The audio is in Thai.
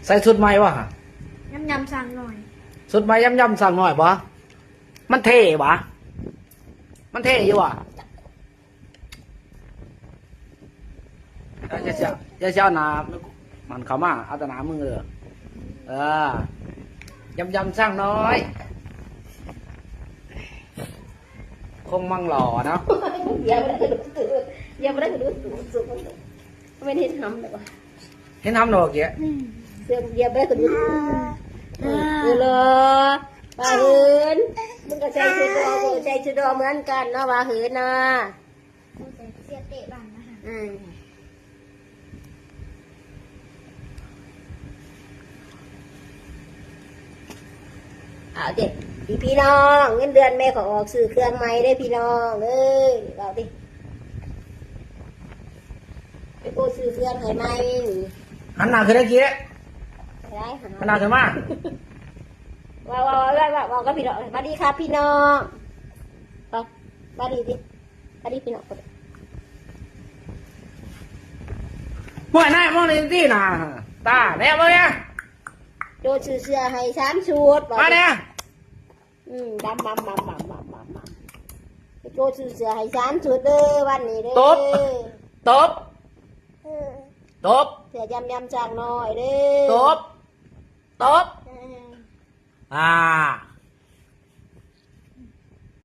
ใส่ชุดใหม่วะยำสั่งหน่อยชุดใหม่ยำสั่งหน่อยปะมันเท่ปะมันเท่อยู่วะจะเจ้าหนามันเขามาเอาแต่หนามือยำสั่งน้อยคงมั่งหล่อเนาะอย่าไม่ได้ดูสุดไม่เห็นทำเลยว่ะเห็นทำหนอกเกี้ยเสื้ออย่าไม่ได้ดูเลยว่าเหินมึงก็ใจชุดดอใจชุดดอเหมือนกันเนาะว่าเหินนะเสียเตะบ้านนะคะเอาเด็กพี่น้องเงินเดือนแม่ขอออกซื้อเครื่องใหม่ได้พี่น้องเลยเอาดิไปโกซื้อเครื่องให้ใหม่หันหน้าขึ้นได้เกี้ยหันหน้าขึ้นมาว่าก็พี่น้องมาดีครับพี่น้องมาดีดิมาดีพี่น้องมวยหน้ามองในที่น่ะตาแน่มั้ยเนี่ยโดนซื้อเสื้อให้3 ชุดมาเนี่ยดำไปโกซื้อเสื้อให้3 ชุดเด้อวันนี้เด้อตบเสื้อยำจากหน่อยเด้อตบอ่า